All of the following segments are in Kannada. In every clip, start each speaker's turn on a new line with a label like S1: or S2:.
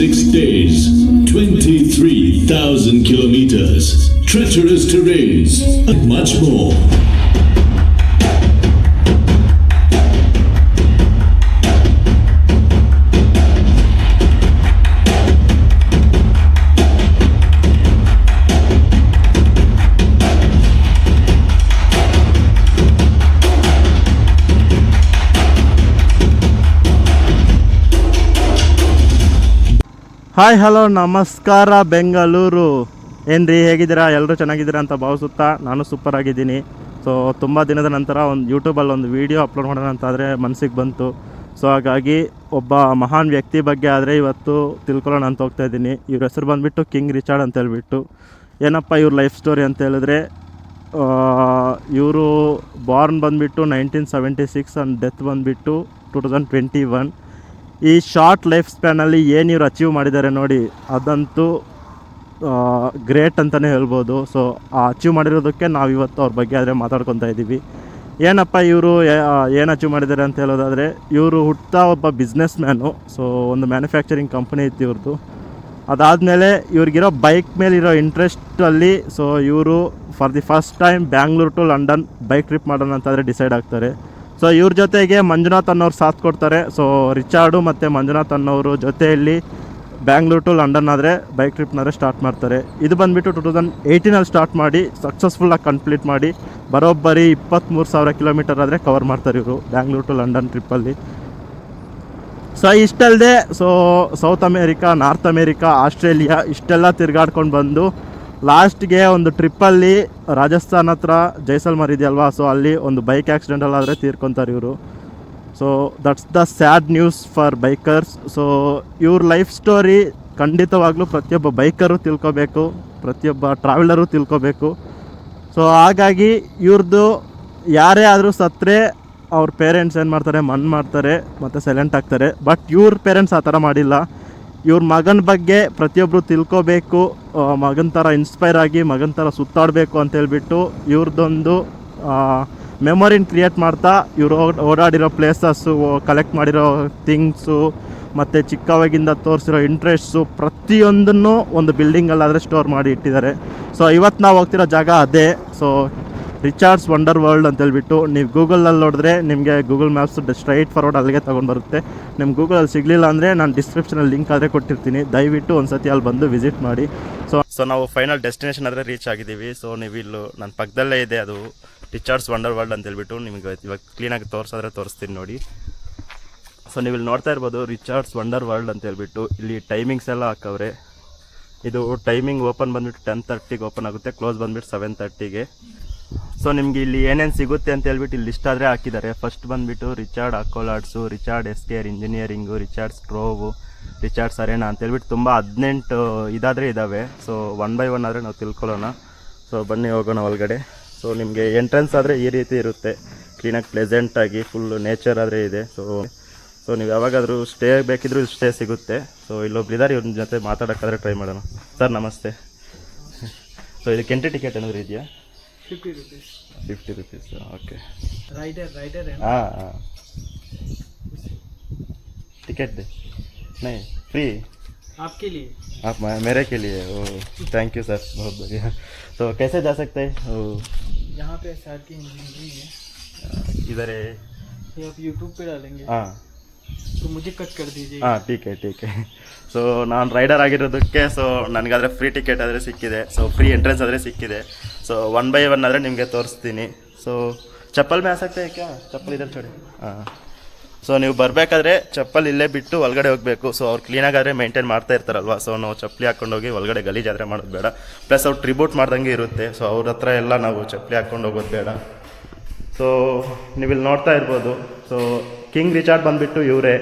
S1: 6 days, 23,000 kilometers, treacherous terrains, and much more.
S2: Hi hello ನಮಸ್ಕಾರ ಬೆಂಗಳೂರು. ಏನ್ರಿ ಹೇಗಿದ್ದೀರಾ? ಎಲ್ಲರೂ ಚೆನ್ನಾಗಿದ್ದೀರಾ ಅಂತ ಭಾವಿಸುತ್ತಾ ನಾನು ಸೂಪರ್ ಆಗಿದ್ದೀನಿ. ಸೊ ತುಂಬ ದಿನದ ನಂತರ ಒಂದು ಯೂಟ್ಯೂಬಲ್ಲಿ ಒಂದು ವೀಡಿಯೋ ಅಪ್ಲೋಡ್ ಮಾಡೋಣ ಅಂತಾದರೆ ಮನಸ್ಸಿಗೆ ಬಂತು. ಸೊ ಹಾಗಾಗಿ ಒಬ್ಬ ಮಹಾನ್ ವ್ಯಕ್ತಿ ಬಗ್ಗೆ ಆದರೆ ಇವತ್ತು ತಿಳ್ಕೊಳ್ಳೋಣ ಅಂತ ಹೋಗ್ತಾ ಇದ್ದೀನಿ. ಇವ್ರ ಹೆಸರು ಬಂದುಬಿಟ್ಟು ಕಿಂಗ್ ರಿಚಾರ್ಡ್ ಅಂತ ಹೇಳ್ಬಿಟ್ಟು. ಏನಪ್ಪ ಇವ್ರ ಲೈಫ್ ಸ್ಟೋರಿ ಅಂತ ಹೇಳಿದ್ರೆ, ಇವರು ಬಾರ್ನ್ ಬಂದುಬಿಟ್ಟು 1976 ಆ್ಯಂಡ್ ಡೆತ್ ಬಂದುಬಿಟ್ಟು 2021. ಈ ಶಾರ್ಟ್ ಲೈಫ್ ಸ್ಪ್ಯಾನಲ್ಲಿ ಏನು ಇವ್ರು ಅಚೀವ್ ಮಾಡಿದ್ದಾರೆ ನೋಡಿ, ಅದಂತೂ ಗ್ರೇಟ್ ಅಂತಲೇ ಹೇಳ್ಬೋದು. ಸೊ ಆ ಅಚೀವ್ ಮಾಡಿರೋದಕ್ಕೆ ನಾವು ಇವತ್ತು ಅವ್ರ ಬಗ್ಗೆ ಆದರೆ ಮಾತಾಡ್ಕೊತಾ ಇದ್ದೀವಿ. ಏನಪ್ಪ ಇವರು ಏನು ಅಚೀವ್ ಮಾಡಿದ್ದಾರೆ ಅಂತ ಹೇಳೋದಾದರೆ, ಇವರು ಹುಟ್ತಾ ಒಬ್ಬ ಬಿಸ್ನೆಸ್ ಮ್ಯಾನು. ಸೊ ಒಂದು ಮ್ಯಾನುಫ್ಯಾಕ್ಚರಿಂಗ್ ಕಂಪ್ನಿ ಇತ್ತು ಇವ್ರದ್ದು. ಅದಾದಮೇಲೆ ಇವ್ರಿಗಿರೋ ಬೈಕ್ ಮೇಲಿರೋ ಇಂಟ್ರೆಸ್ಟಲ್ಲಿ ಸೊ ಇವರು for the first time Bangalore to London bike trip ಮಾಡೋಣ ಅಂತಾದರೆ ಡಿಸೈಡ್ ಆಗ್ತಾರೆ. ಸೊ ಇವ್ರ ಜೊತೆಗೆ ಮಂಜುನಾಥ್ ಅನ್ನೋರು ಸಾಥ್ ಕೊಡ್ತಾರೆ. ಸೊ ರಿಚಾರ್ಡು ಮತ್ತು ಮಂಜುನಾಥ್ ಅನ್ನೋರು ಜೊತೆಯಲ್ಲಿ ಬ್ಯಾಂಗ್ಳೂರ್ ಟು ಲಂಡನ್ ಆದರೆ ಬೈಕ್ ಟ್ರಿಪ್ನಾದ್ರೆ ಸ್ಟಾರ್ಟ್ ಮಾಡ್ತಾರೆ. ಇದು ಬಂದುಬಿಟ್ಟು 2018 ಸ್ಟಾರ್ಟ್ ಮಾಡಿ ಸಕ್ಸಸ್ಫುಲ್ಲಾಗಿ ಕಂಪ್ಲೀಟ್ ಮಾಡಿ ಬರೋಬ್ಬರಿ 23,000 ಕಿಲೋಮೀಟರ್ ಆದರೆ ಕವರ್ ಮಾಡ್ತಾರೆ ಇವರು ಬ್ಯಾಂಗ್ಳೂರ್ ಟು ಲಂಡನ್ ಟ್ರಿಪ್ಪಲ್ಲಿ. ಸೊ ಇಷ್ಟಲ್ಲದೆ so South America, North America, Australia ಇಷ್ಟೆಲ್ಲ ತಿರುಗಾಡ್ಕೊಂಡು ಬಂದು ಲಾಸ್ಟ್ಗೆ ಒಂದು ಟ್ರಿಪ್ಪಲ್ಲಿ ರಾಜಸ್ಥಾನ್ ಹತ್ರ ಜೈಸಲ್ಮರ್ ಇದೆಯಲ್ವಾ, ಸೊ ಅಲ್ಲಿ ಒಂದು ಬೈಕ್ ಆಕ್ಸಿಡೆಂಟಲ್ಲಾದರೆ ತೀರ್ಕೊತಾರೆ ಇವರು. So that's the sad news for bikers. So ಇವ್ರ ಲೈಫ್ ಸ್ಟೋರಿ ಖಂಡಿತವಾಗ್ಲೂ ಪ್ರತಿಯೊಬ್ಬ ಬೈಕರು ತಿಳ್ಕೊಬೇಕು, ಪ್ರತಿಯೊಬ್ಬ ಟ್ರಾವೆಲರು ತಿಳ್ಕೊಬೇಕು. ಸೊ ಹಾಗಾಗಿ ಇವ್ರದ್ದು ಯಾರೇ ಆದರೂ ಸತ್ತರೆ ಅವ್ರ ಪೇರೆಂಟ್ಸ್ ಏನು ಮಾಡ್ತಾರೆ, ಮನ್ ಮಾಡ್ತಾರೆ ಮತ್ತು ಸೈಲೆಂಟ್ ಆಗ್ತಾರೆ. ಬಟ್ ಇವ್ರ ಪೇರೆಂಟ್ಸ್ ಆ ಥರ ಮಾಡಿಲ್ಲ. ಇವ್ರ ಮಗನ ಬಗ್ಗೆ ಪ್ರತಿಯೊಬ್ಬರು ತಿಳ್ಕೊಬೇಕು, ಮಗನ ಥರ ಇನ್ಸ್ಪೈರ್ ಆಗಿ ಮಗನ ಥರ ಸುತ್ತಾಡಬೇಕು ಅಂತೇಳ್ಬಿಟ್ಟು ಇವ್ರದ್ದೊಂದು ಮೆಮೊರಿನ ಕ್ರಿಯೇಟ್ ಮಾಡ್ತಾ ಇವರು ಓಡಾಡಿರೋ ಪ್ಲೇಸಸ್ಸು, ಕಲೆಕ್ಟ್ ಮಾಡಿರೋ ಥಿಂಗ್ಸು ಮತ್ತು ಚಿಕ್ಕವಾಗಿಂದ ತೋರಿಸಿರೋ ಇಂಟ್ರೆಸ್ಟ್ಸು ಪ್ರತಿಯೊಂದನ್ನು ಒಂದು ಬಿಲ್ಡಿಂಗಲ್ಲಾದರೆ ಸ್ಟೋರ್ ಮಾಡಿ ಇಟ್ಟಿದ್ದಾರೆ. ಸೊ ಇವತ್ತು ನಾವು ಹೋಗ್ತಿರೋ ಜಾಗ ಅದೇ. ಸೊ ರಿಚಾರ್ಡ್ಸ್ ವಂಡರ್ ವರ್ಲ್ಡ್ ಅಂತೇಳ್ಬಿಟ್ಟು ನೀವು ಗೂಗಲಲ್ಲಿ ನೋಡಿದ್ರೆ ನಿಮಗೆ ಗೂಗಲ್ ಮ್ಯಾಪ್ಸ್ ಸ್ಟ್ರೈಟ್ ಫಾರ್ವರ್ಡ್ ಅಲ್ಲಿಗೆ ತೊಗೊಂಡು ಬರುತ್ತೆ. ನಿಮ್ಮ ಗೂಗಲಲ್ಲಿ ಸಿಗಲಿಲ್ಲ ಅಂದರೆ ನಾನು ಡಿಸ್ಕ್ರಿಪ್ಷನಲ್ಲಿ ಲಿಂಕ್ ಆದರೆ ಕೊಟ್ಟಿರ್ತೀನಿ, ದಯವಿಟ್ಟು ಒಂದು ಸತಿ ಅಲ್ಲಿ ಬಂದು ವಿಸಿಟ್ ಮಾಡಿ. ಸೊ ನಾವು ಫೈನಲ್ ಡೆಸ್ಟಿನೇಷನ್ ಆದರೆ ರೀಚ್ ಆಗಿದ್ದೀವಿ. ಸೊ ನೀವು ಇಲ್ಲೂ ನನ್ನ ಪಕ್ಕದಲ್ಲೇ ಇದೆ ಅದು ರಿಚಾರ್ಡ್ಸ್ ವಂಡರ್ ವರ್ಲ್ಡ್ ಅಂತೇಳ್ಬಿಟ್ಟು. ನಿಮಗೆ ಇವಾಗ ಕ್ಲೀನಾಗಿ ತೋರಿಸಿದ್ರೆ ತೋರಿಸ್ತೀನಿ ನೋಡಿ. ಸೊ ನೀವು ಇಲ್ಲಿ ನೋಡ್ತಾ ಇರ್ಬೋದು ರಿಚಾರ್ಡ್ಸ್ ವಂಡರ್ ವರ್ಲ್ಡ್ ಅಂತೇಳ್ಬಿಟ್ಟು. ಇಲ್ಲಿ ಟೈಮಿಂಗ್ಸ್ ಎಲ್ಲ ಹಾಕವ್ರೆ. ಇದು ಟೈಮಿಂಗ್ ಓಪನ್ ಬಂದುಬಿಟ್ಟು 10:30ಗೆ ಓಪನ್ ಆಗುತ್ತೆ, ಕ್ಲೋಸ್ ಬಂದುಬಿಟ್ಟು 7:30ಗೆ. ಸೊ ನಿಮಗೆ ಇಲ್ಲಿ ಏನೇನು ಸಿಗುತ್ತೆ ಅಂತ ಹೇಳ್ಬಿಟ್ಟು ಇಲ್ಲಿ ಲಿಸ್ಟ್ ಆದರೆ ಹಾಕಿದ್ದಾರೆ. ಫಸ್ಟ್ ಬಂದುಬಿಟ್ಟು ರಿಚಾರ್ಡ್ ಅಕೋಲಾಡ್ಸು, ರಿಚಾರ್ಡ್ ಎಸ್ಕೇರ್ ಇಂಜಿನಿಯರಿಂಗು, ರಿಚಾರ್ಡ್ ಸ್ಟ್ರೋವು, ರಿಚಾರ್ಡ್ಸ್ ಅರೇನಾ ಅಂತೇಳ್ಬಿಟ್ಟು ತುಂಬ 18 ಇದಾದರೆ ಇದ್ದಾವೆ. ಸೊ 1 by 1 ಆದರೆ ನಾವು ತಿಳ್ಕೊಳ್ಳೋಣ. ಸೊ ಬನ್ನಿ ಹೋಗೋಣ ಒಳಗಡೆ. ಸೊ ನಿಮಗೆ ಎಂಟ್ರೆನ್ಸ್ ಆದರೆ ಈ ರೀತಿ ಇರುತ್ತೆ, ಕ್ಲೀನಾಗಿ ಪ್ಲೆಸೆಂಟಾಗಿ ಫುಲ್ಲು ನೇಚರ್ ಆದರೆ ಇದೆ. ಸೊ ನೀವು ಯಾವಾಗಾದರೂ ಸ್ಟೇ ಬೇಕಿದ್ರೂ ಸ್ಟೇ ಸಿಗುತ್ತೆ. ಸೊ ಇಲ್ಲೊಬ್ರಿದ್ದಾರೆ, ಇವ್ರ ಜೊತೆ ಮಾತಾಡೋಕ್ಕಾದ್ರೆ ಟ್ರೈ ಮಾಡೋಣ. ಸರ್ ನಮಸ್ತೆ. ಸೊ ಇದಕ್ಕೆ ಎಂಟ್ರಿ ಟಿಕೆಟ್ ಏನಾದರೂ ಇದೆಯಾ? 50 रुपीज़. ओके. राइडर है. हाँ टिकट दे नहीं फ्री
S3: आपके लिए,
S2: आप मेरे के लिए. ओ थैंक यू सर, बहुत बढ़िया. तो कैसे जा सकते हैं?
S3: यहाँ पे सर की इंजीनियरिंग है,
S2: इधर है.
S3: ये आप यूट्यूब पे डालेंगे.
S2: हाँ
S3: तो मुझे कट कर दीजिए.
S2: ಹಾಂ ठीक है. ಸೊ ನಾನು ರೈಡರ್ ಆಗಿರೋದಕ್ಕೆ ಸೊ ನನಗಾದರೆ ಫ್ರೀ ಟಿಕೆಟ್ ಆದರೆ ಸಿಕ್ಕಿದೆ. ಸೊ ಫ್ರೀ ಎಂಟ್ರೆನ್ಸ್ ಆದರೆ ಸಿಕ್ಕಿದೆ. ಸೊ 1 by 1 ಆದರೆ ನಿಮಗೆ ತೋರಿಸ್ತೀನಿ. ಸೊ ಚಪ್ಪಲ್ ಮೇ ಆಸಕ್ತೆ ಕ್ಯಾ? ಚಪ್ಪಲ್ ಇದ್ರೆ ಚೋಡಿ. ಹಾಂ. ಸೊ ನೀವು ಬರಬೇಕಾದ್ರೆ ಚಪ್ಪಲ್ ಇಲ್ಲೇ ಬಿಟ್ಟು ಒಳಗಡೆ ಹೋಗಬೇಕು. ಸೊ ಅವ್ರು ಕ್ಲೀನಾಗಾದರೆ ಮೇಂಟೈನ್ ಮಾಡ್ತಾ ಇರ್ತಾರಲ್ವ. ಸೊ ನಾವು ಚಪ್ಪಲಿ ಹಾಕ್ಕೊಂಡೋಗಿ ಒಳಗಡೆ ಗಲೀಜಾದರೆ ಮಾಡೋದು ಬೇಡ. ಪ್ಲಸ್ ಅವ್ರು ಟ್ರಿಬ್ಯೂಟ್ ಮಾಡ್ದಂಗೆ ಇರುತ್ತೆ. ಸೊ ಅವ್ರ ಹತ್ರ ಎಲ್ಲ ನಾವು ಚಪ್ಪಲಿ ಹಾಕ್ಕೊಂಡು ಹೋಗೋದು ಬೇಡ. ಸೊ ನೀವಿಲ್ಲಿ ನೋಡ್ತಾ ಇರ್ಬೋದು. ಸೊ ಕಿಂಗ್ ರಿಚಾರ್ಡ್ ಬಂದುಬಿಟ್ಟು ಇವರೇ.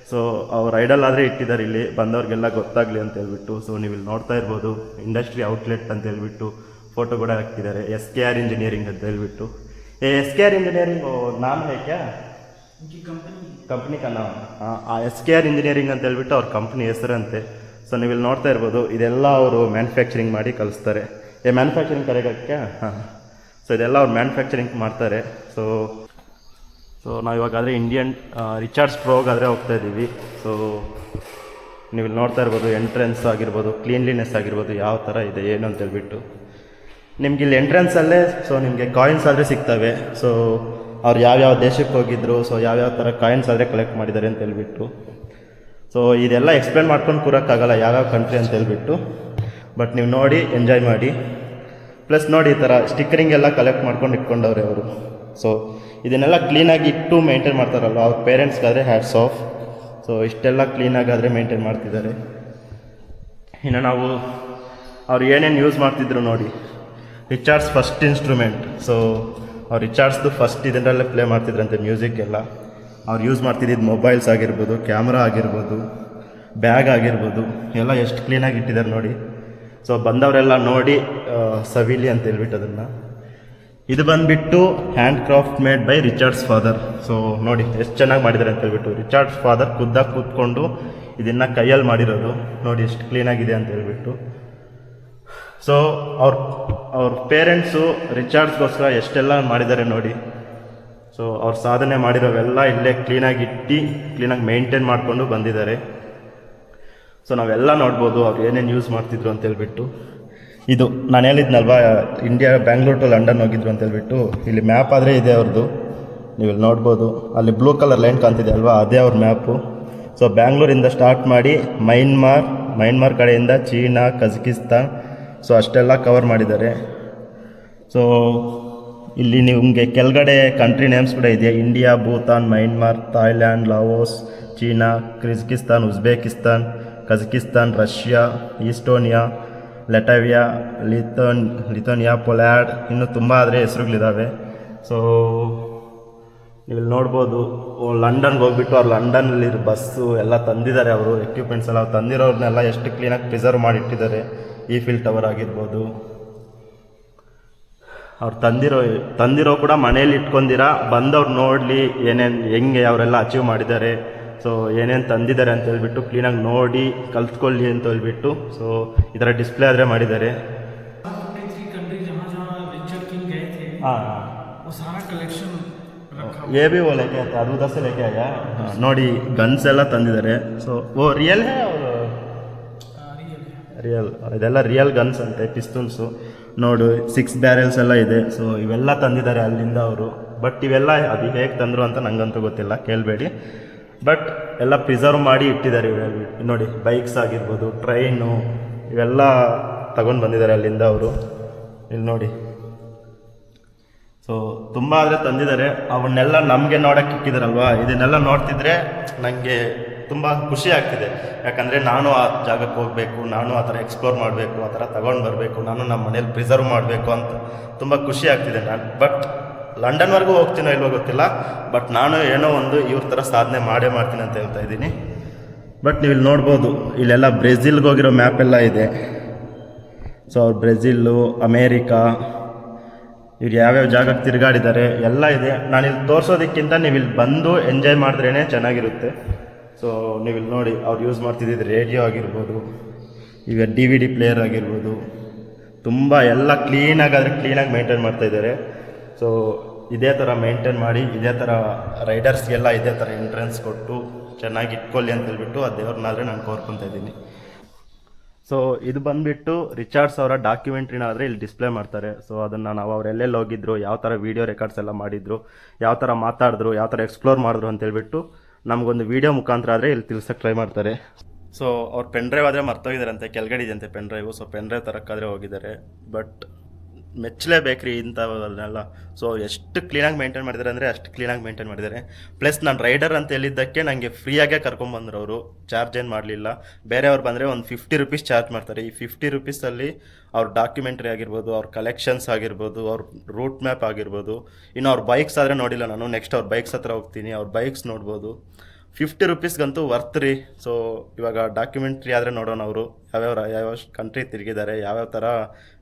S2: ಸೊ ಅವ್ರು ಐಡಲ್ ಆದರೆ ಇಟ್ಟಿದ್ದಾರೆ ಇಲ್ಲಿ ಬಂದವ್ರಿಗೆಲ್ಲ ಗೊತ್ತಾಗಲಿ ಅಂತ ಹೇಳ್ಬಿಟ್ಟು. ಸೊ ನೀವು ಇಲ್ಲಿ ನೋಡ್ತಾ ಇರ್ಬೋದು ಇಂಡಸ್ಟ್ರಿ ಔಟ್ಲೆಟ್ ಅಂತ ಹೇಳ್ಬಿಟ್ಟು ಫೋಟೋ ಕೂಡ ಹಾಕಿದ್ದಾರೆ. SKR ಇಂಜಿನಿಯರಿಂಗ್ ಅಂತ ಹೇಳ್ಬಿಟ್ಟು. SKR ಇಂಜಿನಿಯರಿಂಗ್ ನಾಮ ಹೇ ಕ್ಯಾ? ಕಂಪ್ನಿ ಕಾ ನಾಮ. SKR ಇಂಜಿನಿಯರಿಂಗ್ ಅಂತ ಹೇಳ್ಬಿಟ್ಟು ಅವ್ರ ಕಂಪ್ನಿ ಹೆಸರಂತೆ. ಸೊ ನೀವು ಇಲ್ಲಿ ನೋಡ್ತಾ ಇರ್ಬೋದು ಇದೆಲ್ಲ ಅವರು ಮ್ಯಾನುಫ್ಯಾಕ್ಚರಿಂಗ್ ಮಾಡಿ ಕಳಿಸ್ತಾರೆ. ಮ್ಯಾನುಫ್ಯಾಕ್ಚರಿಂಗ್ ಕರೆಗಕ್ಕೆ. ಹಾಂ. ಸೊ ಇದೆಲ್ಲ ಅವ್ರು ಮ್ಯಾನುಫ್ಯಾಕ್ಚರಿಂಗ್ ಮಾಡ್ತಾರೆ. ಸೊ ನಾವು ಇವಾಗಾದರೆ ಇಂಡಿಯನ್ ರಿಚಾರ್ಡ್ಸ್ ಪ್ರೋಗಾದರೆ ಹೋಗ್ತಾ ಇದ್ದೀವಿ. ಸೊ ನೀವು ಇಲ್ಲಿ ನೋಡ್ತಾ ಇರ್ಬೋದು ಎಂಟ್ರೆನ್ಸ್ ಆಗಿರ್ಬೋದು, ಕ್ಲೀನ್ಲಿನೆಸ್ ಆಗಿರ್ಬೋದು, ಯಾವ ಥರ ಇದೆ ಏನು ಅಂತೇಳ್ಬಿಟ್ಟು. ನಿಮ್ಗೆ ಇಲ್ಲಿ ಎಂಟ್ರೆನ್ಸಲ್ಲೇ ಸೊ ನಿಮಗೆ ಕಾಯಿನ್ಸ್ ಆದರೆ ಸಿಗ್ತವೆ. ಸೊ ಅವ್ರು ಯಾವ್ಯಾವ ದೇಶಕ್ಕೆ ಹೋಗಿದ್ರು, ಸೊ ಯಾವ್ಯಾವ ಥರ ಕಾಯಿನ್ಸ್ ಆದರೆ ಕಲೆಕ್ಟ್ ಮಾಡಿದ್ದಾರೆ ಅಂತ ಹೇಳ್ಬಿಟ್ಟು. ಸೊ ಇದೆಲ್ಲ ಎಕ್ಸ್ಪ್ಲೇನ್ ಮಾಡ್ಕೊಂಡು ಕೂರೋಕ್ಕಾಗಲ್ಲ ಯಾವ್ಯಾವ ಕಂಟ್ರಿ ಅಂತ ಹೇಳ್ಬಿಟ್ಟು. ಬಟ್ ನೀವು ನೋಡಿ ಎಂಜಾಯ್ ಮಾಡಿ. ಪ್ಲಸ್ ನೋಡಿ ಈ ಥರ ಸ್ಟಿಕ್ಕರಿಂಗ್ ಎಲ್ಲ ಕಲೆಕ್ಟ್ ಮಾಡ್ಕೊಂಡು ಇಟ್ಕೊಂಡವ್ರೆ ಅವರು. ಸೊ ಇದನ್ನೆಲ್ಲ ಕ್ಲೀನಾಗಿ ಇಟ್ಟು ಮೇಂಟೈನ್ ಮಾಡ್ತಾರಲ್ಲ ಅವ್ರ ಪೇರೆಂಟ್ಸ್ಗಾದರೆ ಹ್ಯಾಟ್ಸ್ ಆಫ್. ಸೊ ಇಷ್ಟೆಲ್ಲ ಕ್ಲೀನಾಗಾದರೆ ಮೇಂಟೈನ್ ಮಾಡ್ತಿದ್ದಾರೆ. ಇನ್ನು ನಾವು ಅವ್ರು ಏನೇನು ಯೂಸ್ ಮಾಡ್ತಿದ್ರು ನೋಡಿ, ರಿಚಾರ್ಡ್ಸ್ ಫಸ್ಟ್ ಇನ್ಸ್ಟ್ರೂಮೆಂಟ್. ಸೊ ಅವ್ರು ರಿಚಾರ್ಡ್ಸ್ದು ಫಸ್ಟ್ ಇದರಲ್ಲೇ ಪ್ಲೇ ಮಾಡ್ತಿದ್ರಂತೆ ಮ್ಯೂಸಿಕ್ ಎಲ್ಲ. ಅವ್ರು ಯೂಸ್ ಮಾಡ್ತಿದ್ದಿದ್ದು ಮೊಬೈಲ್ಸ್ ಆಗಿರ್ಬೋದು, ಕ್ಯಾಮ್ರಾ ಆಗಿರ್ಬೋದು, ಬ್ಯಾಗ್ ಆಗಿರ್ಬೋದು, ಎಲ್ಲ ಎಷ್ಟು ಕ್ಲೀನಾಗಿ ಇಟ್ಟಿದ್ದಾರೆ ನೋಡಿ. ಸೊ ಬಂದವರೆಲ್ಲ ನೋಡಿ ಸವಿಲಿ ಅಂತ ಹೇಳ್ಬಿಟ್ಟು ಅದನ್ನು. ಇದು ಬಂದುಬಿಟ್ಟು hand craft made by Richard's father. So ನೋಡಿ ಎಷ್ಟು ಚೆನ್ನಾಗಿ ಮಾಡಿದ್ದಾರೆ ಅಂತ ಹೇಳ್ಬಿಟ್ಟು. ರಿಚಾರ್ಡ್ಸ್ ಫಾದರ್ ಖುದ್ದಾಗಿ ಕೂತ್ಕೊಂಡು ಇದನ್ನು ಕೈಯಲ್ಲಿ ಮಾಡಿರೋದು ನೋಡಿ ಎಷ್ಟು ಕ್ಲೀನಾಗಿದೆ ಅಂತ ಹೇಳ್ಬಿಟ್ಟು. ಸೊ ಅವ್ರ ಪೇರೆಂಟ್ಸು ರಿಚಾರ್ಡ್ಸ್ಗೋಸ್ಕರ ಎಷ್ಟೆಲ್ಲ ಮಾಡಿದ್ದಾರೆ ನೋಡಿ. ಸೊ ಅವ್ರು ಸಾಧನೆ ಮಾಡಿರೋವೆಲ್ಲ ಇಲ್ಲೇ ಕ್ಲೀನಾಗಿ ಕ್ಲೀನಾಗಿ ಮೇಂಟೈನ್ ಮಾಡಿಕೊಂಡು ಬಂದಿದ್ದಾರೆ. ಸೊ ನಾವೆಲ್ಲ ನೋಡ್ಬೋದು ಅವ್ರು ಏನೇನು ಯೂಸ್ ಮಾಡ್ತಿದ್ರು ಅಂತ ಹೇಳ್ಬಿಟ್ಟು. ಇದು ನಾನು ಹೇಳಿದ್ನಲ್ವಾ ಇಂಡಿಯಾ ಬ್ಯಾಂಗ್ಳೂರ್ ಟು ಲಂಡನ್ ಹೋಗಿದ್ರು ಅಂತ ಹೇಳ್ಬಿಟ್ಟು. ಇಲ್ಲಿ ಮ್ಯಾಪ್ ಆದರೆ ಇದೆ ಅವ್ರದ್ದು, ನೀವು ಇಲ್ಲಿ ನೋಡ್ಬೋದು. ಅಲ್ಲಿ ಬ್ಲೂ ಕಲರ್ ಲೈನ್ ಕಾಣ್ತಿದೆ ಅಲ್ವಾ, ಅದೇ ಅವ್ರ ಮ್ಯಾಪು. ಸೊ ಬ್ಯಾಂಗ್ಳೂರಿಂದ ಸ್ಟಾರ್ಟ್ ಮಾಡಿ ಮೈನ್ಮಾರ್ ಕಡೆಯಿಂದ ಚೀನಾ, ಕಜಕಿಸ್ತಾನ್, ಸೊ ಅಷ್ಟೆಲ್ಲ ಕವರ್ ಮಾಡಿದ್ದಾರೆ. ಸೊ ಇಲ್ಲಿ ನಿಮಗೆ ಕೆಳಗಡೆ ಕಂಟ್ರಿ ನೇಮ್ಸ್ ಕೂಡ ಇದೆ. India, Bhutan, Myanmar, Thailand, Laos, China, Kyrgyzstan, Uzbekistan, Kazakhstan, Russia, Estonia, Latvia, Lithuania, Poland, ಇನ್ನೂ ತುಂಬ ಆದರೆ ಹೆಸರುಗಳಿದ್ದಾವೆ. ಸೊ ನೀವಿಲ್ಲಿ ನೋಡ್ಬೋದು. ಲಂಡನ್ಗೆ ಹೋಗ್ಬಿಟ್ಟು ಅವ್ರು ಲಂಡನಲ್ಲಿ ಬಸ್ಸು ಎಲ್ಲ ತಂದಿದ್ದಾರೆ. ಅವರು ಎಕ್ವಿಪ್ಮೆಂಟ್ಸ್ ಎಲ್ಲ ತಂದಿರೋರನ್ನೆಲ್ಲ ಎಷ್ಟು ಕ್ಲೀನಾಗಿ ಪ್ರಿಸರ್ವ್ ಮಾಡಿಟ್ಟಿದ್ದಾರೆ. ಈಫಿಲ್ ಟವರ್ ಆಗಿರ್ಬೋದು, ಅವ್ರು ತಂದಿರೋ ಕೂಡ ಮನೇಲಿ ಇಟ್ಕೊಂಡಿರ ಬಂದವ್ರು ನೋಡಲಿ ಹೆಂಗೆ ಅವರೆಲ್ಲ ಅಚೀವ್ ಮಾಡಿದ್ದಾರೆ, ಸೊ ಏನೇನು ತಂದಿದ್ದಾರೆ ಅಂತ ಹೇಳ್ಬಿಟ್ಟು ಕ್ಲೀನಾಗಿ ನೋಡಿ ಕಲ್ತ್ಕೊಳ್ಳಿ ಅಂತ ಹೇಳ್ಬಿಟ್ಟು. ಸೊ ಈ ಥರ ಡಿಸ್ಪ್ಲೇ ಆದರೆ ಮಾಡಿದ್ದಾರೆ. ये भी वो लेके आते हैं, उधर से लेके आया ನೋಡಿ ಗನ್ಸ್ ಎಲ್ಲ ತಂದಿದ್ದಾರೆ. ಸೊ ರಿಯಲ್ ಇದೆಲ್ಲ ರಿಯಲ್ ಗನ್ಸ್ ಅಂತೆ, ಪಿಸ್ತೂಲ್ಸು ನೋಡು 6 ಬ್ಯಾರೆಲ್ಸ್ ಎಲ್ಲ ಇದೆ. ಸೊ ಇವೆಲ್ಲ ತಂದಿದ್ದಾರೆ ಅಲ್ಲಿಂದ ಅವರು. ಬಟ್ ಇವೆಲ್ಲ ಅದು ಹೇಗೆ ತಂದರು ಅಂತ ನಂಗಂತೂ ಗೊತ್ತಿಲ್ಲ, ಕೇಳಬೇಡಿ. ಬಟ್ ಎಲ್ಲ ಪ್ರಿಸರ್ವ್ ಮಾಡಿ ಇಟ್ಟಿದ್ದಾರೆ ಇವರಲ್ಲಿ ನೋಡಿ. ಬೈಕ್ಸ್ ಆಗಿರ್ಬೋದು, ಟ್ರೈನು, ಇವೆಲ್ಲ ತಗೊಂಡು ಬಂದಿದ್ದಾರೆ ಅಲ್ಲಿಂದ ಅವರು. ಇಲ್ಲಿ ನೋಡಿ. ಸೊ ತುಂಬ ಆದರೆ ತಂದಿದ್ದಾರೆ. ಅವನ್ನೆಲ್ಲ ನಮಗೆ ನೋಡೋಕ್ಕೆ ಇಕ್ಕಿದಾರಲ್ವಾ, ಇದನ್ನೆಲ್ಲ ನೋಡ್ತಿದ್ರೆ ನನಗೆ ತುಂಬ ಖುಷಿ ಆಗ್ತಿದೆ. ಯಾಕಂದರೆ ನಾನು ಆ ಜಾಗಕ್ಕೆ ಹೋಗಬೇಕು, ನಾನು ಆ ಥರ ಎಕ್ಸ್ಪ್ಲೋರ್ ಮಾಡಬೇಕು, ಆ ಥರ ತಗೊಂಡು ಬರಬೇಕು, ನಾನು ನಮ್ಮ ಮನೇಲಿ ಪ್ರಿಸರ್ವ್ ಮಾಡಬೇಕು ಅಂತ ತುಂಬ ಖುಷಿ ಆಗ್ತಿದೆ ನಾನು. ಬಟ್ ಲಂಡನ್ವರೆಗೂ ಹೋಗ್ತೀನೋ ಇಲ್ವೋ ಗೊತ್ತಿಲ್ಲ. ಬಟ್ ನಾನು ಏನೋ ಒಂದು ಇವ್ರ ಥರ ಸಾಧನೆ ಮಾಡ್ತೀನಿ ಅಂತ ಹೇಳ್ತಾ ಇದ್ದೀನಿ. ಬಟ್ ನೀವು ಇಲ್ಲಿ ನೋಡ್ಬೋದು, ಇಲ್ಲೆಲ್ಲ ಬ್ರೆಜಿಲ್ಗೆ ಹೋಗಿರೋ ಮ್ಯಾಪ್ ಎಲ್ಲ ಇದೆ. ಸೊ ಅವ್ರು ಬ್ರೆಜಿಲ್ಲು, ಅಮೇರಿಕಾ, ಇವ್ರು ಯಾವ್ಯಾವ ಜಾಗಕ್ಕೆ ತಿರುಗಾಡಿದ್ದಾರೆ ಎಲ್ಲ ಇದೆ. ನಾನಿಲ್ಲಿ ತೋರಿಸೋದಕ್ಕಿಂತ ನೀವು ಇಲ್ಲಿ ಬಂದು ಎಂಜಾಯ್ ಮಾಡಿದ್ರೇ ಚೆನ್ನಾಗಿರುತ್ತೆ. ಸೊ ನೀವು ಇಲ್ಲಿ ನೋಡಿ, ಅವ್ರು ಯೂಸ್ ಮಾಡ್ತಿದ್ದಿದ್ದು ರೇಡಿಯೋ ಆಗಿರ್ಬೋದು, ಈಗ DVD ಪ್ಲೇಯರ್ ಆಗಿರ್ಬೋದು, ತುಂಬ ಎಲ್ಲ ಕ್ಲೀನಾಗಿ ಮೇಂಟೈನ್ ಮಾಡ್ತಾಯಿದ್ದಾರೆ. ಸೊ ಇದೇ ಥರ ಮೇಂಟೈನ್ ಮಾಡಿ, ಇದೇ ಥರ ರೈಡರ್ಸ್ಗೆಲ್ಲ ಇದೇ ಥರ ಎಂಟ್ರೆನ್ಸ್ ಕೊಟ್ಟು ಚೆನ್ನಾಗಿ ಇಟ್ಕೊಳ್ಳಿ ಅಂತ ಹೇಳ್ಬಿಟ್ಟು ಆ ದೇವ್ರನ್ನಾದರೆ ನಾನು ಕೋರ್ಕೊತಾ ಇದ್ದೀನಿ. ಸೊ ಇದು ಬಂದುಬಿಟ್ಟು ರಿಚಾರ್ಡ್ಸ್ ಅವರ ಡಾಕ್ಯುಮೆಂಟ್ರಿನ ಆದರೆ ಇಲ್ಲಿ ಡಿಸ್ಪ್ಲೇ ಮಾಡ್ತಾರೆ. ಸೊ ಅದನ್ನು ನಾವು ಅವ್ರು ಎಲ್ಲೆಲ್ಲಿ ಹೋಗಿದ್ರು, ಯಾವ ಥರ ವೀಡಿಯೋ ರೆಕಾರ್ಡ್ಸ್ ಎಲ್ಲ ಮಾಡಿದ್ರು, ಯಾವ ಥರ ಮಾತಾಡಿದ್ರು, ಯಾವ ಥರ ಎಕ್ಸ್ಪ್ಲೋರ್ ಮಾಡಿದ್ರು ಅಂತ ಹೇಳ್ಬಿಟ್ಟು ನಮಗೊಂದು ವೀಡಿಯೋ ಮುಖಾಂತರ ಆದರೆ ಇಲ್ಲಿ ತಿಳ್ಸೋಕ್ಕೆ ಟ್ರೈ ಮಾಡ್ತಾರೆ. ಸೊ ಅವ್ರು ಪೆನ್ ಡ್ರೈವ್ ಆದರೆ ಮರ್ತೋಗಿದ್ದಾರಂತೆ, ಕೆಳಗಡೆ ಇದೆಯಂತೆ pen drive. So pen drive ತರಕ್ಕಾದರೆ ಹೋಗಿದ್ದಾರೆ. ಬಟ್ ಮೆಚ್ಚಲೇಬೇಕ್ರಿ ಇಂಥವನ್ನೆಲ್ಲ. ಸೊ ಎಷ್ಟು ಕ್ಲೀನಾಗಿ ಮೇಂಟೈನ್ ಮಾಡಿದ್ದಾರೆ ಅಂದರೆ ಅಷ್ಟು ಕ್ಲೀನಾಗಿ ಮೇಂಟೈನ್ ಮಾಡಿದ್ದಾರೆ. ಪ್ಲಸ್ ನಾನು ರೈಡರ್ ಅಂತ ಹೇಳಿದ್ದಕ್ಕೆ ನನಗೆ ಫ್ರೀಯಾಗೇ ಕರ್ಕೊಂಬಂದ್ರು ಅವರು, ಚಾರ್ಜ್ ಏನು ಮಾಡಲಿಲ್ಲ. ಬೇರೆಯವ್ರು ಬಂದರೆ ಒಂದು 50 ರೂಪೀಸ್ ಚಾರ್ಜ್ ಮಾಡ್ತಾರೆ. ಈ 50 ರೂಪೀಸಲ್ಲಿ ಅವ್ರ ಡಾಕ್ಯುಮೆಂಟ್ರಿ ಆಗಿರ್ಬೋದು, ಅವ್ರ ಕಲೆಕ್ಷನ್ಸ್ ಆಗಿರ್ಬೋದು, ಅವ್ರ ರೂಟ್ ಮ್ಯಾಪ್ ಆಗಿರ್ಬೋದು, ಇನ್ನು ಅವ್ರ ಬೈಕ್ಸ್ ಆದರೆ ನೋಡಿಲ್ಲ ನಾನು. ನೆಕ್ಸ್ಟ್ ಅವ್ರ ಬೈಕ್ಸ್ ಹತ್ರ ಹೋಗ್ತೀನಿ, ಅವ್ರ ಬೈಕ್ಸ್ ನೋಡ್ಬೋದು. 50 ರೂಪೀಸ್ಗಂತೂ ವರ್ತ್ ರೀ. ಸೊ ಇವಾಗ ಡಾಕ್ಯುಮೆಂಟ್ರಿ ಆದರೆ ನೋಡೋಣ, ಅವರು ಯಾವ್ಯಾವ ಕಂಟ್ರಿ ತಿರುಗಿದ್ದಾರೆ, ಯಾವ್ಯಾವ ಥರ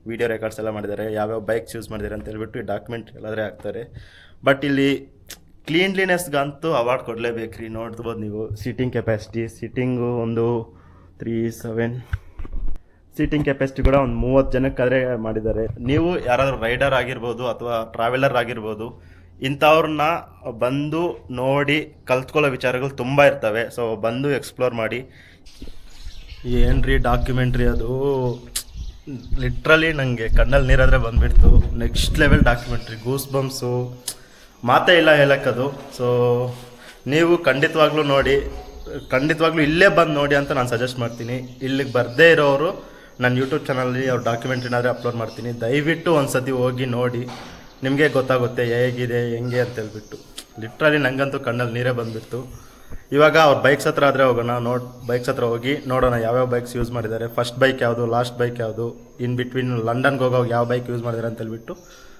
S2: ವೀಡಿಯೋ ರೆಕಾರ್ಡ್ಸ್ ಎಲ್ಲ ಮಾಡಿದ್ದಾರೆ, ಯಾವ್ಯಾವ ಬೈಕ್ಸ್ ಯೂಸ್ ಮಾಡಿದ್ದಾರೆ ಅಂತ ಹೇಳ್ಬಿಟ್ಟು ಈ ಡಾಕ್ಯುಮೆಂಟ್ರಿ ಎಲ್ಲಾದರೆ ಹಾಕ್ತಾರೆ. ಬಟ್ ಇಲ್ಲಿ ಕ್ಲೀನ್ಲಿನೆಸ್ಗಂತೂ ಅವಾರ್ಡ್ ಕೊಡಲೇಬೇಕು ರೀ. ನೋಡ್ಬೋದು ನೀವು ಸೀಟಿಂಗ್ ಕೆಪಾಸಿಟಿ, ಸೀಟಿಂಗು ಒಂದು 37 ಸೀಟಿಂಗ್ ಕೆಪಾಸಿಟಿ ಕೂಡ ಒಂದು 30 ಜನಕ್ಕಾದರೆ ಮಾಡಿದ್ದಾರೆ. ನೀವು ಯಾರಾದರೂ ರೈಡರ್ ಆಗಿರ್ಬೋದು ಅಥವಾ ಟ್ರಾವೆಲರ್ ಆಗಿರ್ಬೋದು, ಇಂಥವ್ರನ್ನ ಬಂದು ನೋಡಿ ಕಲ್ತ್ಕೊಳ್ಳೋ ವಿಚಾರಗಳು ತುಂಬ ಇರ್ತವೆ. ಸೊ ಬಂದು ಎಕ್ಸ್ಪ್ಲೋರ್ ಮಾಡಿ. ಏನ್ರಿ ಡಾಕ್ಯುಮೆಂಟ್ರಿ ಅದು, ಲಿಟ್ರಲಿ ನನಗೆ ಕಣ್ಣಲ್ಲಿ ನೀರಾದರೆ ಬಂದುಬಿಡ್ತು. Next level documentary, goosebumps, ಮಾತೇ ಇಲ್ಲ ಹೇಳಕ್ಕದು. ಸೊ ನೀವು ಖಂಡಿತವಾಗ್ಲೂ ನೋಡಿ, ಖಂಡಿತವಾಗ್ಲೂ ಇಲ್ಲೇ ಬಂದು ನೋಡಿ ಅಂತ ನಾನು ಸಜೆಸ್ಟ್ ಮಾಡ್ತೀನಿ. ಇಲ್ಲಿಗೆ ಬರದೇ ಇರೋರು ನನ್ನ ಯೂಟ್ಯೂಬ್ ಚಾನಲಲ್ಲಿ ಅವ್ರ ಡಾಕ್ಯುಮೆಂಟ್ರಿನಾದರೆ ಅಪ್ಲೋಡ್ ಮಾಡ್ತೀನಿ. ದಯವಿಟ್ಟು ಒಂದು ಸತಿ ಹೋಗಿ ನೋಡಿ, ನಿಮಗೆ ಗೊತ್ತಾಗುತ್ತೆ ಹೇಗಿದೆ ಹೆಂಗೆ ಅಂತೇಳ್ಬಿಟ್ಟು. ಲಿಟ್ರಲಿ ನನಗಂತೂ ಕಣ್ಣಲ್ಲಿ ನೀರೇ ಬಂದುಬಿಡ್ತು. ಇವಾಗ ಅವ್ರ ಬೈಕ್ಸ್ ಹತ್ರ ಆದರೆ ಹೋಗೋಣ, ಬೈಕ್ಸ್ ಹತ್ರ ಹೋಗಿ ನೋಡೋಣ ಯಾವ್ಯಾವ ಬೈಕ್ಸ್ ಯೂಸ್ ಮಾಡಿದ್ದಾರೆ, ಫಸ್ಟ್ ಬೈಕ್ ಯಾವುದು, ಲಾಸ್ಟ್ ಬೈಕ್ ಯಾವುದು, ಇನ್ ಬಿಟ್ವೀನ್ ಲಂಡನ್ಗೆ ಹೋಗೋವಾಗ ಯಾವ ಬೈಕ್ ಯೂಸ್ ಮಾಡಿದ್ದಾರೆ ಅಂತೇಳ್ಬಿಟ್ಟು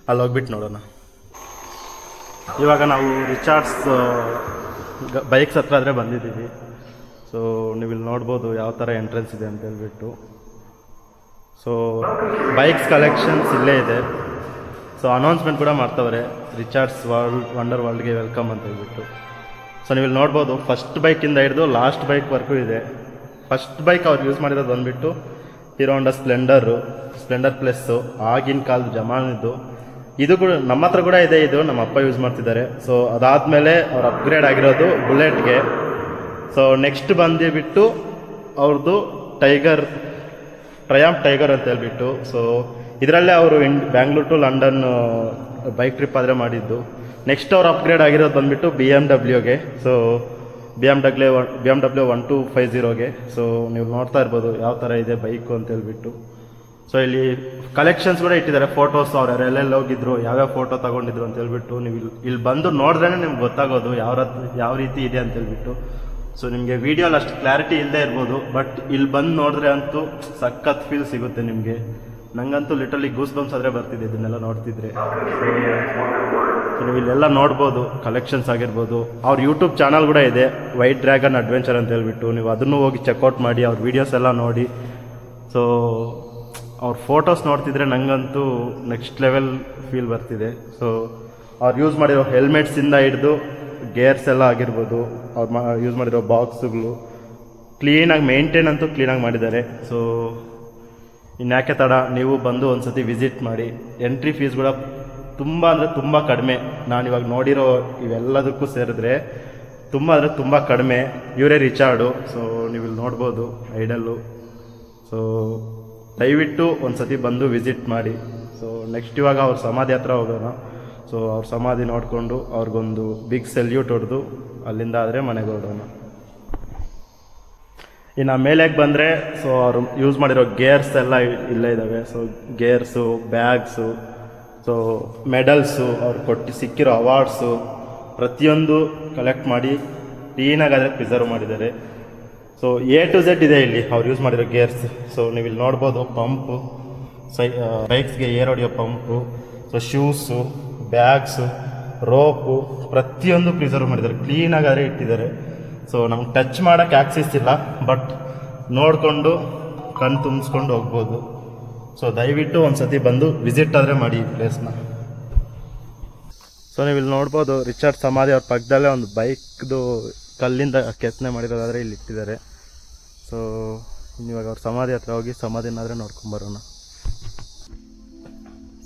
S2: ಅಲ್ಲಿ ಹೋಗ್ಬಿಟ್ಟು ನೋಡೋಣ. ಇವಾಗ ನಾವು ರಿಚಾರ್ಡ್ಸ್ ಬೈಕ್ಸ್ ಹತ್ರ ಆದರೆ ಬಂದಿದ್ದೀವಿ. ಸೊ ನೀವು ಇಲ್ಲಿ ನೋಡ್ಬೋದು ಯಾವ ಥರ ಎಂಟ್ರೆನ್ಸ್ ಇದೆ ಅಂತೇಳ್ಬಿಟ್ಟು. ಸೊ ಬೈಕ್ಸ್ ಕಲೆಕ್ಷನ್ಸ್ ಇಲ್ಲೇ ಇದೆ. ಸೊ ಅನೌನ್ಸ್ಮೆಂಟ್ ಕೂಡ ಮಾಡ್ತವ್ರೆ, ರಿಚಾರ್ಡ್ಸ್ ವಂಡರ್ ವರ್ಲ್ಡ್ಗೆ ವೆಲ್ಕಮ್ ಅಂತ ಹೇಳ್ಬಿಟ್ಟು. ಸೊ ನೀವು ಇಲ್ಲಿ ನೋಡ್ಬೋದು, ಫಸ್ಟ್ ಬೈಕಿಂದ ಹಿಡಿದು ಲಾಸ್ಟ್ ಬೈಕ್ವರೆಗೂ ಇದೆ. ಫಸ್ಟ್ ಬೈಕ್ ಅವ್ರು ಯೂಸ್ ಮಾಡಿರೋದು ಬಂದುಬಿಟ್ಟು ಹೀರೋ ಹೋಂಡಾ ಸ್ಪ್ಲೆಂಡರ್ ಪ್ಲಸ್ಸು, ಆಗಿನ ಕಾಲದ ಜಮಾನಿದ್ದು. ಇದು ಕೂಡ ನಮ್ಮ ಹತ್ರ ಕೂಡ ಇದೆ, ಇದು ನಮ್ಮ ಅಪ್ಪ ಯೂಸ್ ಮಾಡ್ತಿದ್ದಾರೆ. ಸೊ ಅದಾದಮೇಲೆ ಅವ್ರು ಅಪ್ಗ್ರೇಡ್ ಆಗಿರೋದು ಬುಲೆಟ್ಗೆ. ಸೊ ನೆಕ್ಸ್ಟ್ ಬಂದುಬಿಟ್ಟು ಅವ್ರದ್ದು ಟ್ರಯಾಂಪ್ ಟೈಗರ್ ಅಂತ ಹೇಳ್ಬಿಟ್ಟು. ಸೊ ಇದರಲ್ಲೇ ಅವರು Bangalore to London bike trip ಆದರೆ ಮಾಡಿದ್ದು. ನೆಕ್ಸ್ಟ್ ಅವ್ರು ಅಪ್ಗ್ರೇಡ್ ಆಗಿರೋದು ಬಂದುಬಿಟ್ಟು BMW. ಸೊ BMW 1250ಗೆ. ಸೊ ನೀವು ನೋಡ್ತಾ ಇರ್ಬೋದು ಯಾವ ಥರ ಇದೆ ಬೈಕು ಅಂತ ಹೇಳ್ಬಿಟ್ಟು. ಸೊ ಇಲ್ಲಿ ಕಲೆಕ್ಷನ್ಸ್ ಕೂಡ ಇಟ್ಟಿದ್ದಾರೆ, ಫೋಟೋಸ್ ಅವ್ರು ಎಲ್ಲೆಲ್ಲಿ ಹೋಗಿದ್ರು, ಯಾವ್ಯಾವ ಫೋಟೋ ತೊಗೊಂಡಿದ್ರು ಅಂತ ಹೇಳ್ಬಿಟ್ಟು. ನೀವು ಇಲ್ಲಿ ಬಂದು ನೋಡಿದ್ರೇ ನಿಮ್ಗೆ ಗೊತ್ತಾಗೋದು ಯಾವ ರೀತಿ ಇದೆ ಅಂತ ಹೇಳ್ಬಿಟ್ಟು. ಸೊ ನಿಮಗೆ ವೀಡಿಯೋಲಿ ಅಷ್ಟು ಕ್ಲಾರಿಟಿ ಇಲ್ಲದೆ ಇರ್ಬೋದು, ಬಟ್ ಇಲ್ಲಿ ಬಂದು ನೋಡಿದ್ರೆ ಅಂತೂ ಸಖತ್ ಫೀಲ್ ಸಿಗುತ್ತೆ ನಿಮಗೆ. ನನಗಂತೂ ಲಿಟ್ರಲಿ ಗೂಸ್ ಬಂಪ್ಸ್ ಆದರೆ ಬರ್ತಿದೆ ಇದನ್ನೆಲ್ಲ ನೋಡ್ತಿದ್ರೆ. ಸೊ ನೀವು ಇಲ್ಲೆಲ್ಲ ನೋಡ್ಬೋದು, ಕಲೆಕ್ಷನ್ಸ್ ಆಗಿರ್ಬೋದು. ಅವ್ರ ಯೂಟ್ಯೂಬ್ ಚಾನಲ್ ಕೂಡ ಇದೆ, ವೈಟ್ ಡ್ರ್ಯಾಗನ್ ಅಡ್ವೆಂಚರ್ ಅಂತ ಹೇಳ್ಬಿಟ್ಟು. ನೀವು ಅದನ್ನು ಹೋಗಿ ಚೆಕ್ಔಟ್ ಮಾಡಿ, ಅವ್ರ ವೀಡಿಯೋಸ್ ಎಲ್ಲ ನೋಡಿ. ಸೊ ಅವ್ರ ಫೋಟೋಸ್ ನೋಡ್ತಿದ್ರೆ ನನಗಂತೂ ನೆಕ್ಸ್ಟ್ ಲೆವೆಲ್ ಫೀಲ್ ಬರ್ತಿದೆ. ಸೊ ಅವ್ರು ಯೂಸ್ ಮಾಡಿರೋ ಹೆಲ್ಮೆಟ್ಸಿಂದ ಹಿಡಿದು ಗೇರ್ಸ್ ಎಲ್ಲ ಆಗಿರ್ಬೋದು, ಅವ್ರು ಯೂಸ್ ಮಾಡಿರೋ ಬಾಕ್ಸುಗಳು ಕ್ಲೀನಾಗಿ ಮೇಂಟೈನ್ ಅಂತೂ ಕ್ಲೀನಾಗಿ ಮಾಡಿದ್ದಾರೆ. ಸೊ ಇನ್ಯಾಕೆ ತಡ, ನೀವು ಬಂದು ಒಂದು ಸತಿ ವಿಸಿಟ್ ಮಾಡಿ. ಎಂಟ್ರಿ ಫೀಸ್ ಕೂಡ ತುಂಬ ಅಂದರೆ ತುಂಬ ಕಡಿಮೆ. ನಾನಿವಾಗ ನೋಡಿರೋ ಇವೆಲ್ಲದಕ್ಕೂ ಸೇರಿದ್ರೆ ತುಂಬ ಕಡಿಮೆ. ಇವರೇ ರಿಚಾರ್ಡು. ಸೊ ನೀವು ಇಲ್ಲಿ ನೋಡ್ಬೋದು ಐಡಲ್ಲು. ಸೊ ದಯವಿಟ್ಟು ಒಂದು ಸತಿ ಬಂದು ವಿಸಿಟ್ ಮಾಡಿ. ಸೊ ನೆಕ್ಸ್ಟ್ ಇವಾಗ ಅವ್ರ ಸಮಾಧಿ ಹತ್ರ ಹೋಗೋಣ. ಸೊ ಅವ್ರ ಸಮಾಧಿ ನೋಡಿಕೊಂಡು ಅವ್ರಿಗೊಂದು ಬಿಗ್ ಸೆಲ್ಯೂಟ್ ಹೊಡೆದು ಅಲ್ಲಿಂದ ಆದರೆ ಮನೆಗೆ ಹೊರಡೋಣ. ಇನ್ನು ಮೇಲೆಗೆ ಬಂದರೆ, ಸೊ ಅವರು ಯೂಸ್ ಮಾಡಿರೋ ಗೇರ್ಸ್ ಎಲ್ಲ ಇಲ್ಲೇ ಇದ್ದಾವೆ. So gears, bags, so medals, ಅವ್ರು ಸಿಕ್ಕಿರೋ ಅವಾರ್ಡ್ಸು ಪ್ರತಿಯೊಂದು ಕಲೆಕ್ಟ್ ಮಾಡಿ ಕ್ಲೀನಾಗಾದರೆ ಪ್ರಿಸರ್ವ್ ಮಾಡಿದ್ದಾರೆ. ಸೊ A to Z ಇದೆ ಇಲ್ಲಿ ಅವ್ರು ಯೂಸ್ ಮಾಡಿರೋ ಗೇರ್ಸ್. ಸೊ ನೀವು ಇಲ್ಲಿ ನೋಡ್ಬೋದು, ಪಂಪು, ಬೈಕ್ಸ್ಗೆ ಏರ್ ಹೊಡೆಯೋ pump, so shoes, bags, rope ಪ್ರತಿಯೊಂದು ಪ್ರಿಸರ್ವ್ ಮಾಡಿದ್ದಾರೆ, ಕ್ಲೀನಾಗಾದರೆ ಇಟ್ಟಿದ್ದಾರೆ. ಸೊ ನಮ್ಗೆ ಟಚ್ ಮಾಡೋಕ್ಕೆ ಆಕ್ಸೆಸ್ ಇಲ್ಲ, ಬಟ್ ನೋಡಿಕೊಂಡು ಕಣ್ಣು ತುಂಬಿಸ್ಕೊಂಡು ಹೋಗ್ಬೋದು. ಸೊ ದಯವಿಟ್ಟು ಒಂದು ಸತಿ ಬಂದು ವಿಸಿಟ್ ಆದರೆ ಮಾಡಿ ಈ ಪ್ಲೇಸ್ನ. ಸೊ ನೀವು ಇಲ್ಲಿ ನೋಡ್ಬೋದು, ರಿಚಾರ್ಡ್ ಸಮಾಧಿ ಅವ್ರ ಪಕ್ಕದಲ್ಲೇ ಒಂದು ಬೈಕ್ದು ಕಲ್ಲಿಂದ ಕೆತ್ತನೆ ಮಾಡಿರೋದಾದರೆ ಇಲ್ಲಿ ಇಟ್ಟಿದ್ದಾರೆ. ಸೊ ಇವಾಗ ಅವ್ರ ಸಮಾಧಿ ಹತ್ರ ಹೋಗಿ ಸಮಾಧಿನಾದರೆ ನೋಡ್ಕೊಂಬರೋಣ.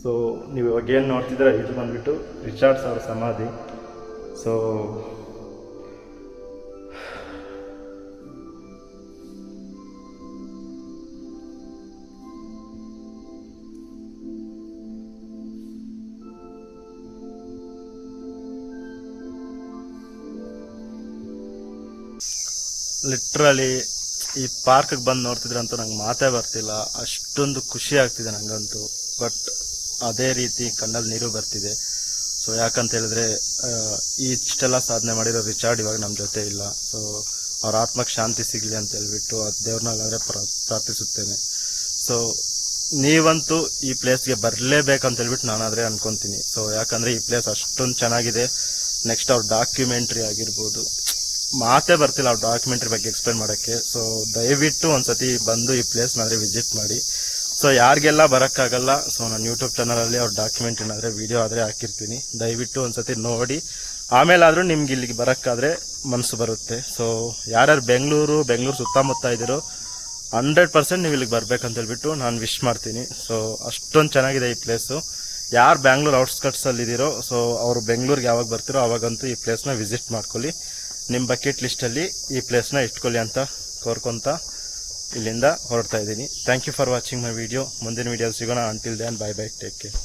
S2: ಸೊ ನೀವು ಇವಾಗ ಏನು ನೋಡ್ತಿದ್ರೆ ಇದು ಬಂದುಬಿಟ್ಟು ರಿಚಾರ್ಡ್ಸ್ ಅವ್ರ ಸಮಾಧಿ. ಸೊ ಲಿಟ್ರಲಿ ಈ ಪಾರ್ಕಿಗೆ ಬಂದು ನೋಡ್ತಿದ್ರೆ ಅಂತೂ ನಂಗೆ ಮಾತೇ ಬರ್ತಿಲ್ಲ, ಅಷ್ಟೊಂದು ಖುಷಿ ಆಗ್ತಿದೆ ನನಗಂತೂ. ಬಟ್ ಅದೇ ರೀತಿ ಕಣ್ಣಲ್ಲಿ ನೀರು ಬರ್ತಿದೆ. ಸೊ ಯಾಕಂತ ಹೇಳಿದ್ರೆ ಇಷ್ಟೆಲ್ಲ ಸಾಧನೆ ಮಾಡಿರೋ ರಿಚಾರ್ಡ್ ಇವಾಗ ನಮ್ಮ ಜೊತೆ ಇಲ್ಲ. ಸೊ ಅವ್ರ ಆತ್ಮಕ್ಕೆ ಶಾಂತಿ ಸಿಗಲಿ ಅಂತ ಹೇಳ್ಬಿಟ್ಟು ಅದು ದೇವ್ರನ್ನಾಗಾದರೆ ಪ್ರಾರ್ಥಿಸುತ್ತೇನೆ. ಸೊ ನೀವಂತೂ ಈ ಪ್ಲೇಸ್ಗೆ ಬರಲೇಬೇಕಂತ ಹೇಳ್ಬಿಟ್ಟು ನಾನಾದರೆ ಅನ್ಕೊತೀನಿ. ಸೊ ಯಾಕಂದರೆ ಈ ಪ್ಲೇಸ್ ಅಷ್ಟೊಂದು ಚೆನ್ನಾಗಿದೆ. ನೆಕ್ಸ್ಟ್ ಅವ್ರ ಡಾಕ್ಯುಮೆಂಟ್ರಿ ಆಗಿರ್ಬೋದು, ಮಾತೇ ಬರ್ತಿಲ್ಲ ಅವ್ರ ಡಾಕ್ಯುಮೆಂಟ್ರಿ ಬಗ್ಗೆ ಎಕ್ಸ್ಪ್ಲೇನ್ ಮಾಡೋಕ್ಕೆ. ಸೊ ದಯವಿಟ್ಟು ಒಂದು ಸತಿ ಬಂದು ಈ ಪ್ಲೇಸ್ನಾದರೆ ವಿಸಿಟ್ ಮಾಡಿ. ಸೊ ಯಾರಿಗೆಲ್ಲ ಬರೋಕ್ಕಾಗಲ್ಲ, ಸೊ ನಾನು ಯೂಟ್ಯೂಬ್ ಚಾನಲಲ್ಲಿ ಅವ್ರ ಡಾಕ್ಯುಮೆಂಟ್ರಿನಾದರೆ ವೀಡಿಯೋ ಆದರೆ ಹಾಕಿರ್ತೀನಿ. ದಯವಿಟ್ಟು ಒಂದು ಸತಿ ನೋಡಿ, ಆಮೇಲಾದರೂ ನಿಮ್ಗೆ ಇಲ್ಲಿಗೆ ಬರೋಕ್ಕಾದರೆ ಮನಸ್ಸು ಬರುತ್ತೆ. ಸೊ ಯಾರ್ಯಾರು ಬೆಂಗಳೂರು ಸುತ್ತಮುತ್ತ ಇದ್ದೀರೋ 100% ನೀವು ಇಲ್ಲಿಗೆ ಬರ್ಬೇಕಂತ ಹೇಳ್ಬಿಟ್ಟು ನಾನು ವಿಶ್ ಮಾಡ್ತೀನಿ. ಸೊ ಅಷ್ಟೊಂದು ಚೆನ್ನಾಗಿದೆ ಈ ಪ್ಲೇಸು. ಯಾರು ಬ್ಯಾಂಗ್ಳೂರು ಔಟ್ಸ್ಕಟ್ಸಲ್ಲಿ ಇದ್ದೀರೋ, ಸೊ ಅವರು ಬೆಂಗಳೂರಿಗೆ ಯಾವಾಗ ಬರ್ತಿರೋ ಆವಾಗಂತೂ ಈ ಪ್ಲೇಸ್ನ ವಿಸಿಟ್ ಮಾಡ್ಕೊಳ್ಳಿ. ನಿಮ್ಮ ಬಕೆಟ್ ಲಿಸ್ಟಲ್ಲಿ ಈ ಪ್ಲೇಸ್ನ ಇಟ್ಕೊಳ್ಳಿ ಅಂತ ಕೋರ್ಕೊತ ಇಲ್ಲಿಂದ ಹೊರಡ್ತಾ ಇದ್ದೀನಿ. Thank you for watching my video. ಮುಂದಿನ ವಿಡಿಯೋಲಿ ಸಿಗೋಣ. Until then bye bye, take care.